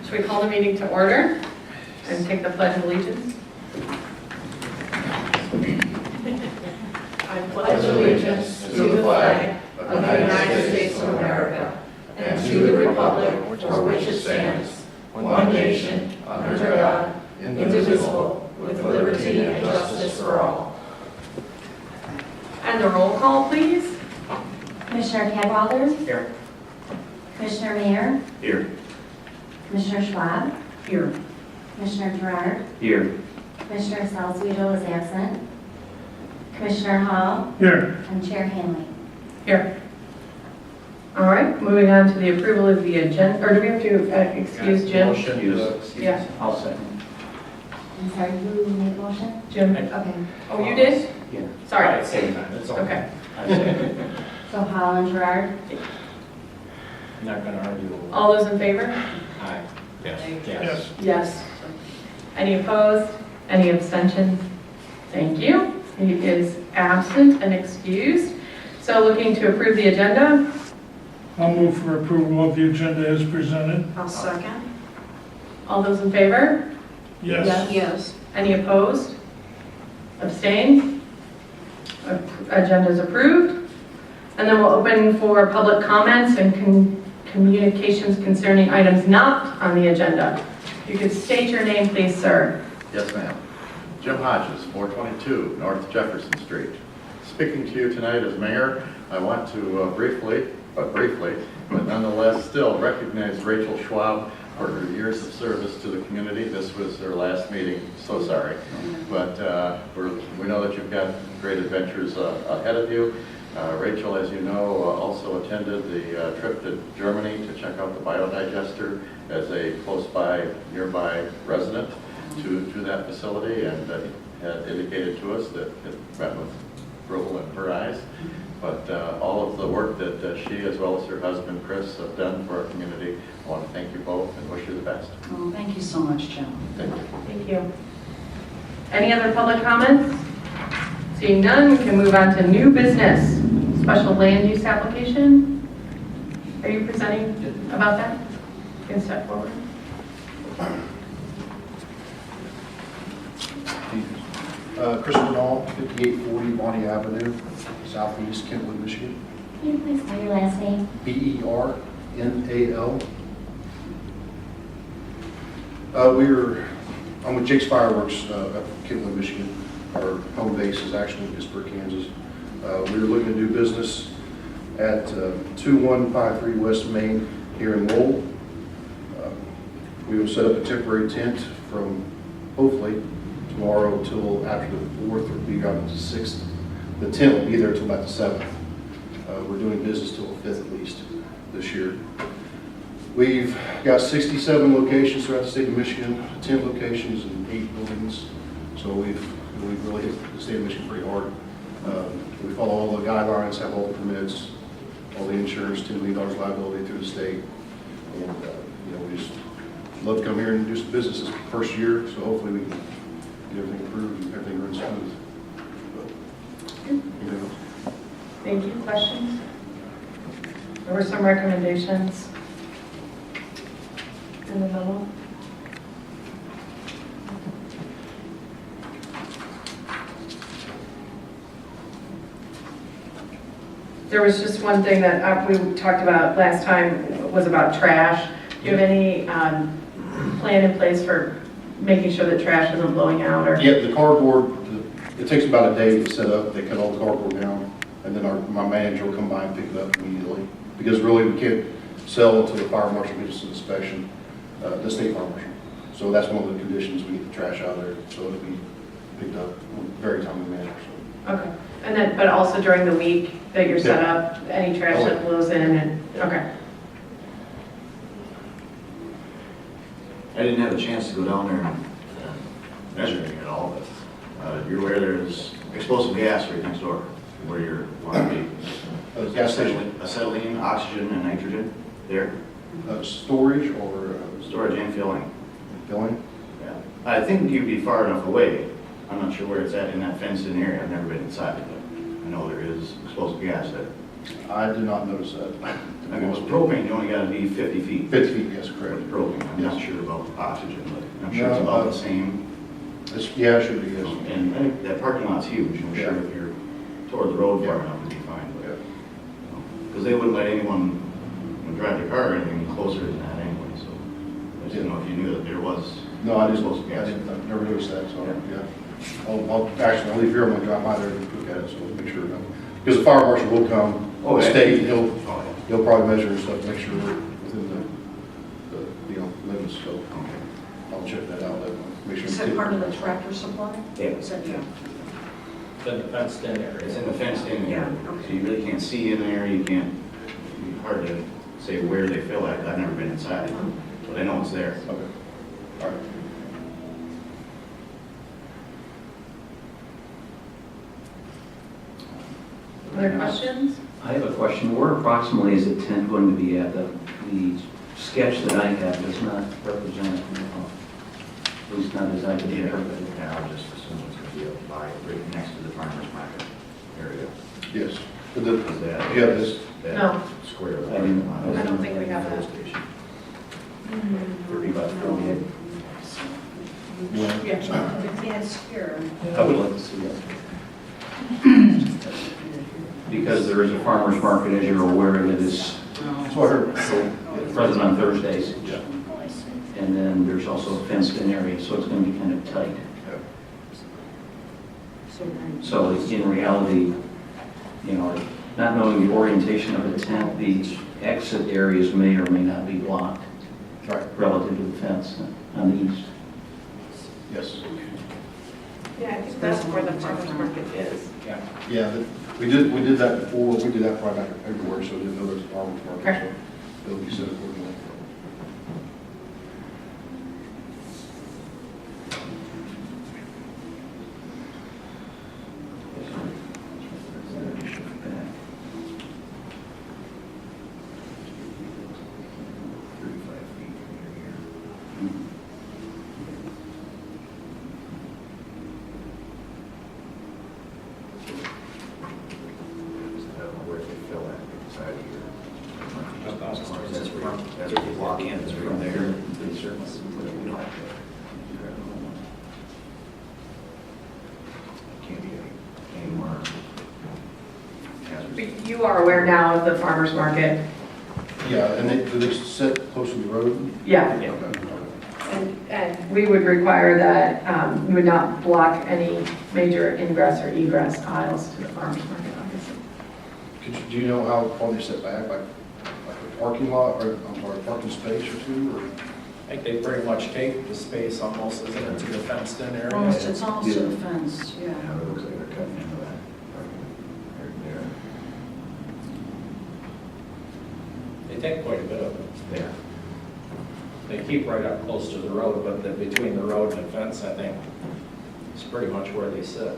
Should we call the meeting to order and take the pledge of allegiance? I pledge allegiance to the flag of the United States of America and to the republic for which it stands, one nation, under God, indivisible, with liberty and justice for all. And the roll call, please. Commissioner Cadwalder? Here. Commissioner Mayer? Here. Commissioner Schwab? Here. Commissioner Gerard? Here. Commissioner Salzweedl is absent. Commissioner Hall? Here. And Chair Hanley. Here. All right, moving on to the approval of the agenda, or do we have to excuse Jim? Yeah. I'll second. I'm sorry, who made the motion? Jim? Okay. Oh, you did? Yeah. Sorry. Same time, that's all. Okay. I second. So Hall and Gerard? Not gonna argue. All those in favor? Aye. Yes. Yes. Yes. Any opposed? Any abstentions? Thank you. He is absent and excused. So looking to approve the agenda. I'll move for approval of the agenda as presented. I'll second. All those in favor? Yes. Yes. Any opposed? Abstained? Agenda is approved. And then we'll open for public comments and communications concerning items not on the agenda. You could state your name, please, sir. Yes, ma'am. Jim Hodges, 422 North Jefferson Street. Speaking to you tonight as mayor, I want to briefly, but nonetheless still recognize Rachel Schwab for her years of service to the community. This was her last meeting, so sorry. But we know that you've got great adventures ahead of you. Rachel, as you know, also attended the trip to Germany to check out the biodigester as a close by, nearby resident to that facility, and had indicated to us that it met with approval in her eyes. But all of the work that she, as well as her husband, Chris, have done for our community, I want to thank you both and wish you the best. Oh, thank you so much, Jim. Thank you. Thank you. Any other public comments? Seeing none, we can move on to new business. Special land use application. Are you presenting about that? You can step forward. Chris Bernal, 5840 Bonnie Avenue, Southeast Kentwood, Michigan. Can you please spell your last name? Bernal. I'm with Jake's Fireworks up in Kentwood, Michigan. Our home base is actually in Pittsburgh, Kansas. We were looking to do business at 2153 West Main here in Lowell. We will set up a temporary tent from hopefully tomorrow till after the 4th, or be out to the 6th. The tent will be there till about the 7th. We're doing business till the 5th at least this year. We've got 67 locations throughout the state of Michigan, 10 locations and 8 buildings. So we've really hit the state of Michigan pretty hard. We follow all the guidelines, have all the permits, all the insurance, $10 million liability through the state. And we just love to come here and do some business this first year, so hopefully we can get everything approved and everything runs smooth. But, Thank you. Questions? There were some recommendations in the memo. There was just one thing that we talked about last time was about trash. Do you have any plan in place for making sure that trash isn't blowing out? Or yeah, the cardboard, it takes about a day to set up. They cut all the cardboard down, and then my manager will come by and pick it up immediately. Because really, we can't sell until the fire marshal gives us an inspection, the state fire marshal. So that's one of the conditions, we get the trash out of there, so it'll be picked up very timely manner. So. Okay. And then, but also during the week that you're set Yeah. up, any trash Oh, that blows in and, okay. I didn't have a chance to go down there and measure anything at all, but you're aware there's explosive gas right next door where you're want to be. Gas station. Acetylene, oxygen, and nitrogen there. Storage or Storage and filling. filling? Yeah. I think you'd be far enough away. I'm not sure where it's at in that fenced-in area. I've never been inside it, but I know there is explosive gas there. I did not notice that. If it was propane, you only got to be 50 feet. 50 feet, yes, With correct. propane. I'm not Yes. sure oxygen, but I'm sure it's about the same. Yeah, it should be, yes. And I think that parking lot's huge, I'm sure if you're toward the road far enough, it'd be fine. Yeah. Because they wouldn't let anyone drive their car anything closer than that anyway, so I just didn't know if you knew that there was. No, I supposed to didn't, be. I never noticed that, so, yeah. I'll leave here, I'm gonna drop by there and look at it, so make sure, because the fire marshal will come, Oh, yeah. stay, Oh, yeah. he'll probably measure and stuff, make sure we're within the limits, so Okay. I'll check that out, make sure. Is that part of the tractor supply? Yeah. Is that, yeah. It's in the fenced-in area. It's in the fenced in area, Yeah, okay. so you really can't see in there, you can't, it's hard to say where they fill at, I've never been inside, but I know it's there. Okay, all right. Other questions? I have a question. Where approximately is the tent going to be at? The sketch that I have does not represent it, at least not as I could interpret it. Yeah, I would just assume it's going to be up by, right next to the farmer's market area. Yes. Is that? Yeah, this, That No. square. of the I didn't- parking lot. I don't think we have that. Fuel station. 30 by 48. Yeah, it's here. I would like to see that. Because there is a farmer's market, as you're aware, that is that's what I heard. present on Thursdays. Yeah. And then there's also a fenced-in area, so it's going to be kind of tight. So in reality, you know, not knowing the orientation of the tent, the exit areas may or may not be blocked Right, relative to the fence on the east. yes. Yeah, I think that's where the farmer's market is. Yeah. Yeah, we did that before, we did that probably back in February, so we didn't know there was a farmer's market, Okay. so it'll be set accordingly. I don't know where they fill at inside of here. That's where- That's where you walk in, it's right there. Can't be any more hazardous. But you are aware now of the farmer's market? Yeah, and do they sit close to the road? Yeah. Okay. And we would require that we would not block any major ingress or egress aisles to the farmer's market, obviously. Do you know how far they set back, like a parking lot, or, I'm sorry, parking space or two, or? I think they pretty much take the space almost, isn't it, to the fenced-in area? It's almost to the fence, yeah. Yeah, it looks like they're cutting into that. Right there. They take quite a bit of it. Yeah. They keep right up close to the road, but between the road and the fence, I think, is pretty much where they sit.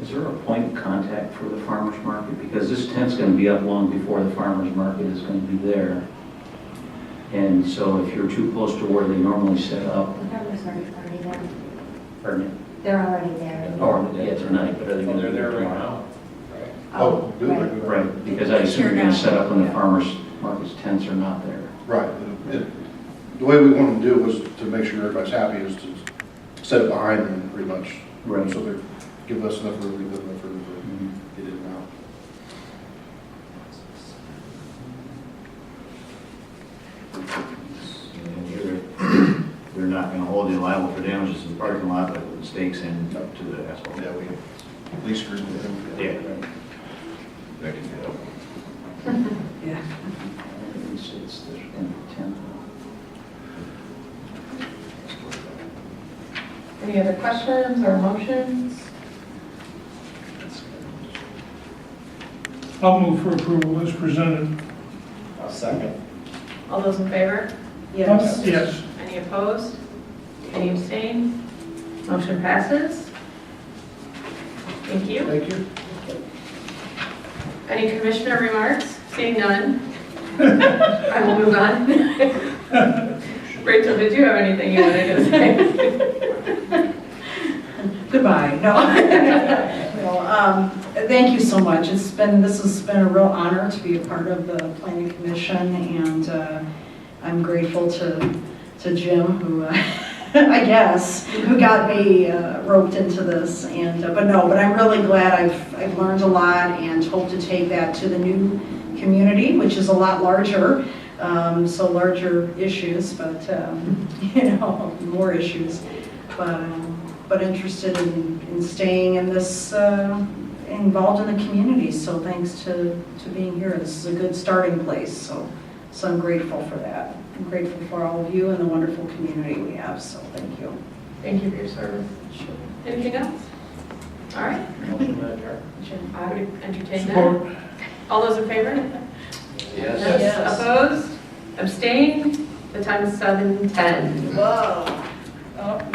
Is there a point of contact for the farmer's market? Because this tent's going to be up long before the farmer's market is going to be there. And so if you're too close to where they normally set up, The farmer's market's already there. pardon me, They're already there. or yeah, tonight, but are they going to They're be there there right tomorrow? now. Oh, good. right. Right, because I assume you're going to set up when the farmer's market's tents are not there. Right. The way we wanted to do it was to make sure everybody's happy, is to set it behind them pretty much. Right. So they give us enough room, we give them enough room to get in and out. And they're not going to hold you liable for damages in the parking lot, but the stakes in up to the asphalt. Yeah, we at least agree with them. Yeah. That can get up. Yeah. It's the tent. Any other questions or motions? I'll move for approval as presented. A second. All those in favor? Yes. Yes. Any opposed? Any abstain? Motion passes. Thank you. Thank you. Any commissioner remarks? Seeing none, I will move on. Rachel, did you have anything you wanted to say? Goodbye. No. Well, thank you so much. This has been a real honor to be a part of the Planning Commission, and I'm grateful to Jim, who I guess, who got me roped into this. And but I'm really glad I've learned a lot and hope to take that to the new community, which is a lot larger, so larger issues, but more issues. But interested in staying in this, involved in the community. So thanks to being here. This is a good starting place. So I'm grateful for that. I'm grateful for all of you and the wonderful community we have. So thank you. Thank you for your service. Sure. Anything else? All right. Motion to adjourn. I would entertain that. Support. All those in favor? Yes. Opposed? Abstained? The time is 7:10. Whoa. Oh.